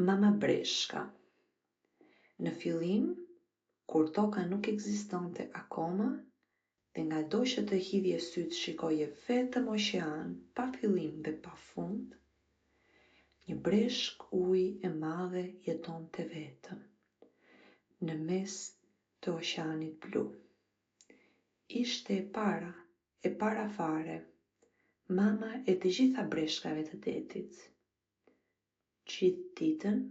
Mama breshka. Në fillim, kur toka nuk ekzistonte akoma, dhe nga doshët të hidhje sytë shikoje vetëm oqean, pa fillim dhe pa fund, një breshk ujë e madhe jetonte vetëm, në mes të oqeanit blu. Ishte e para fare, mama e të gjitha breshkave të detit. Gjithë ditën,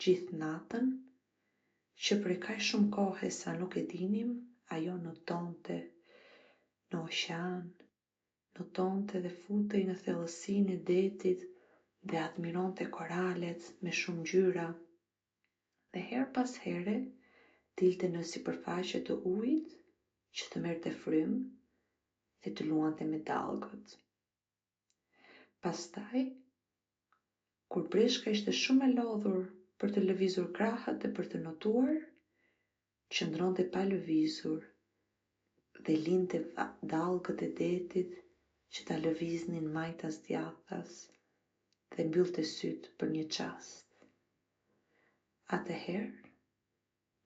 gjithë natën, që për kaq shumë kohë sa nuk e dinim, ajo notonte në oqean, notonte dhe futej në thellësinë e detit dhe admironte koralet me shumë ngjyra. Dhe her pas here dilte në sipërfaqe të ujit që të merrte frymë dhe të luante me dallgët. Pastaj, kur breshka ishte shumë e lodhur për të lëvizur krahët dhe për të notuar, qëndronte pa lëvizur dhe linte dallgët e detit që ta lëviznin majtas djathtas dhe mbyllte sytë për një çast. Atëherë,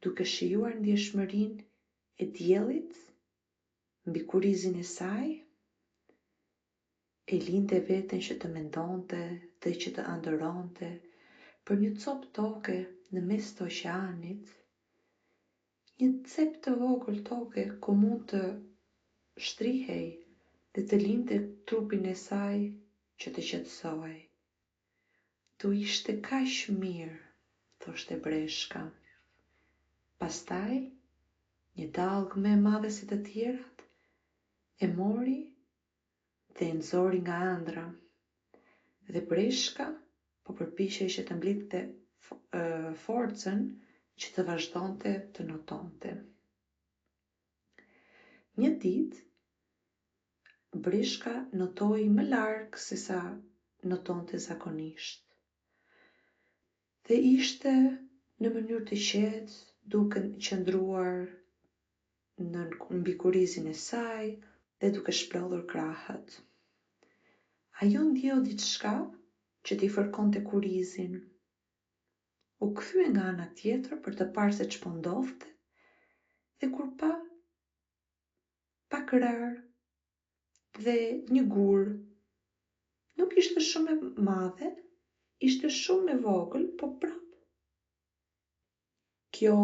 duke shijuar ndjeshmërinë e diellit mbi kurizin e saj, e linte veten që të mendonte dhe që të ëndërronte për një copë toke në mes të oqeanit, një cep të vogël toke ku mund të shtrihej dhe të linte trupin e saj që të qetësoj. Tu ishte kaq mirë, thoshte breshka. Pastaj, një dallgë më e madhe se të tjerat, e mori dhe e nxori nga ëndra. Dhe breshka po përpiqej që të mblidhte forcën që të vazhdonte të notonte. Një ditë, breshka notoi më larg se sa notonte zakonisht. Dhe ishte në mënyrë të qetë, duke qëndruar mbi kurizin e saj dhe duke shplodhur krahët. Ajo ndjeu diçka që t'i fërkonte kurizin. U kthye nga ana tjetër për të parë se ç'po ndodhte, dhe kur pa pak rar dhe një gur, nuk ishte shumë e madhe, ishte shumë e vogël, po prap kjo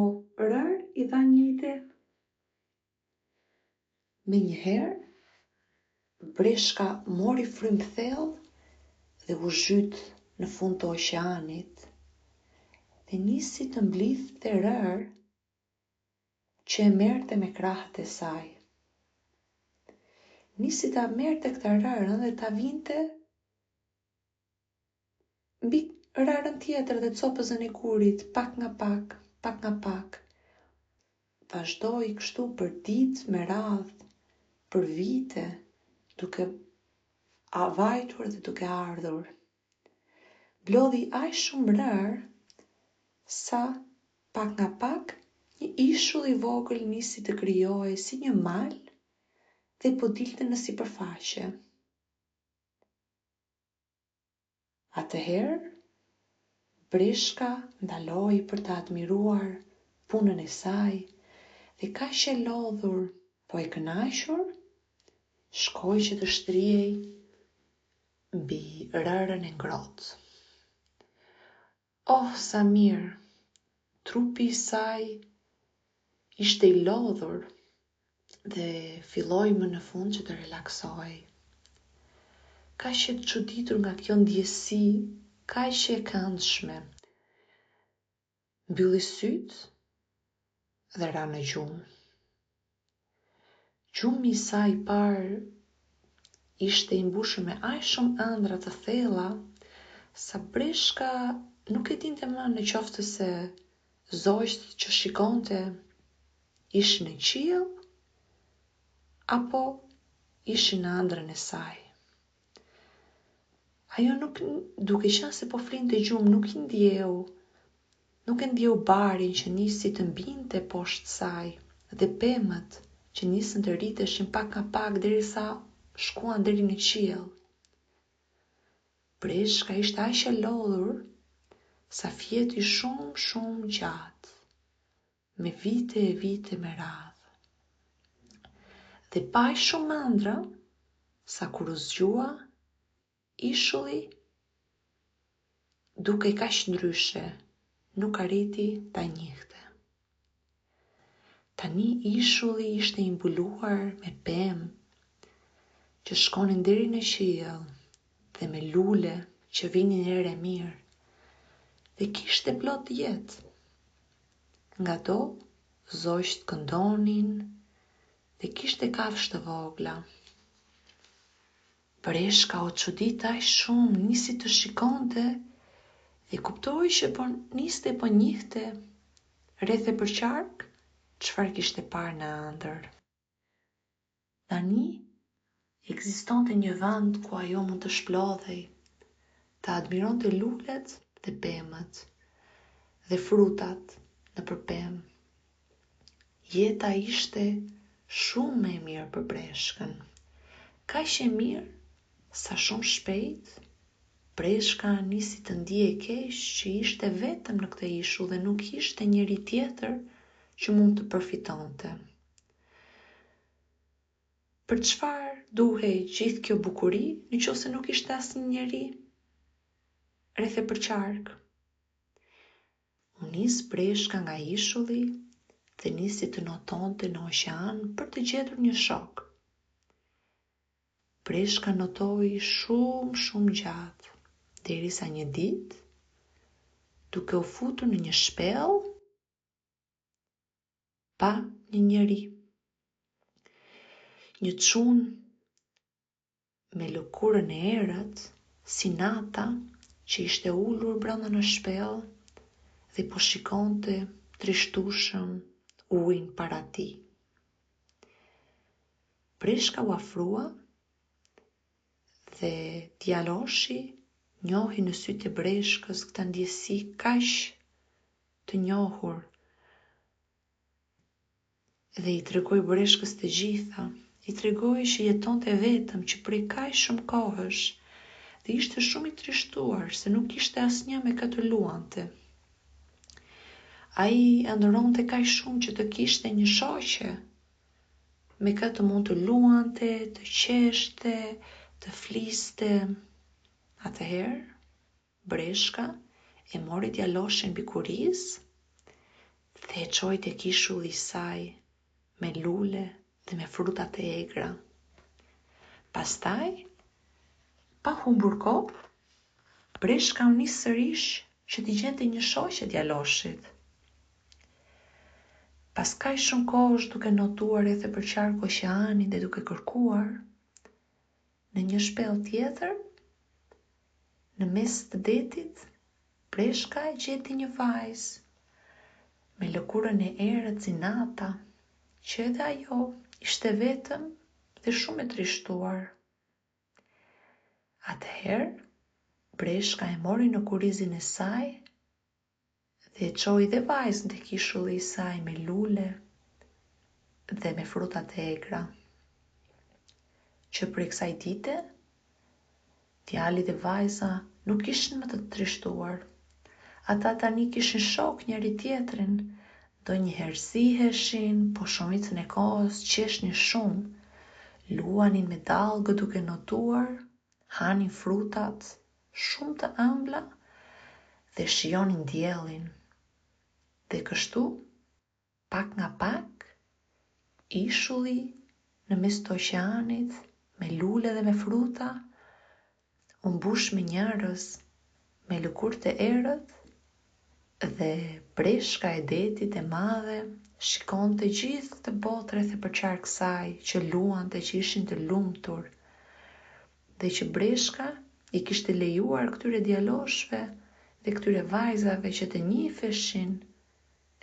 rar i dha një ide. Menjëherë, breshka mori frymë thellë dhe u zhyt në fund të oqeanit dhe nisi të mblidhte rar që e merrte me krahët e saj. Nisi ta merrte këtë rarën dhe ta vinte mbi rarën tjetër dhe copëzën e gurit, pak nga pak. Vazhdoi kështu për ditë me radhë, për vite, duke vajtur dhe duke ardhur. Blodhi aq shumë rar sa pak nga pak një ishull i vogël nisi të krijohej si një mal dhe po dilte në sipërfaqe. Atëherë, breshka ndaloi për të admiruar punën e saj dhe kaq e lodhur, po e kënaqur, shkoi që të shtrihej mbi rarën e ngrohtë. Oh, sa mirë! Trupi i saj ishte i lodhur dhe filloi më në fund që të relaksoj. Kaq e çuditur nga kjo ndjesi, kaq e këndshme. Mbylli sytë dhe ra në gjumë. Gjumi i saj i parë ishte i mbushur me aq shumë ëndra të thella sa breshka nuk e dinte më në qoftë se zogjt që shikonte ishin në qiell apo ishin në ëndrrën e saj. Ajo duke qenë se po flinte gjumë, nuk e ndjeu barin që nisi të mbinte poshtë saj dhe pemët që nisën të rriteshin pak nga pak derisa shkuan deri në qiell. Breshka ishte aq e lodhur sa fjeti shumë gjatë, me vite e vite me radhë. Dhe paj shumë mandra, sa kur u zgjua, ishulli, duke kaq ndryshe, nuk arriti ta njihte. Tani ishulli ishte i mbuluar me pemë që shkonin deri në qiell dhe me lule që vinin ere mirë dhe kishte plot jetë. Nga do, zogjt këndonin dhe kishte kafshë të vogla. Breshka u çudit aq shumë, nisi të shikonte dhe kuptoi që niste po njihte rreth e përqark çfarë kishte parë në ëndër. Tani ekzistonte një vend ku ajo mund të shplodhej, të admironte lulet dhe pemët dhe frutat nëpër pemë. Jeta ishte shumë më e mirë për breshkën. Kaq e mirë sa shumë shpejt breshka nisi të ndihej keq që ishte vetëm në këtë ishull dhe nuk ishte njeri tjetër që mund të përfitonte. Për çfarë duhej gjithë kjo bukuri nëse nuk ishte asnjë njeri rreth e përqark? U nis breshka nga ishulli dhe nisi të notonte në oqean për të gjetur një shok. Breshka notoi shumë gjatë, derisa një ditë, duke u futur në një shpellë, pa një njeri. Një çun me lëkurën e errët, si nata, që ishte ulur brenda në shpellë dhe po shikonte trishtueshëm ujin para tij. Breshka u afrua dhe djaloshi njohi në sytë e breshkës këtë ndjesi kaq të njohur dhe i tregoi breshkës të gjitha. I tregoi që jetonte vetëm, që prej kaq shumë kohësh dhe ishte shumë i trishtuar se nuk kishte asnjë me kë të luante. Ai ëndërronte kaq shumë që të kishte një shoqe me kë të mund të luante, të qeshte, të fliste. Atëherë, breshka e mori djaloshin bikurisë dhe e çoi tek ishulli i saj me lule dhe me frutat e egra. Pastaj, pa humbur kohë, breshka u nis sërish që t'i gjente një shoqe djaloshit. Pas kaq shumë kohësh duke notuar rreth e përqark oqeanin dhe duke kërkuar, në një shpellë tjetër, në mes të detit, breshka e gjeti një vajzë me lëkurën e errët si nata, që edhe ajo ishte vetëm dhe shumë e trishtuar. Atëherë, breshka e mori në kurizin e saj dhe e çoi dhe vajzën tek ishulli i saj me lule dhe me frutat e egra. Që prej kësaj dite, djali dhe vajza nuk ishin më të trishtuar. Ata tani kishin shok njëri tjetrin, ndonjëherë ziheshin, po shumicën e kohës qeshnin shumë, luanin me dallgë duke notuar, hanin frutat shumë të ëmbla dhe shijonin diellin. Dhe kështu, pak nga pak, ishulli në mes të oqeanit, me lule dhe me fruta, u mbush me njerëz, me lëkurë të errët, dhe breshka e detit e madhe shikonte gjithë këtë botë rreth e përqark saj, që luante, që ishin të lumtur, dhe që breshka i kishte lejuar këtyre djaloshve dhe këtyre vajzave që të njiheshin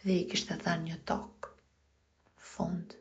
dhe i kishte dhënë një tokë. Fund.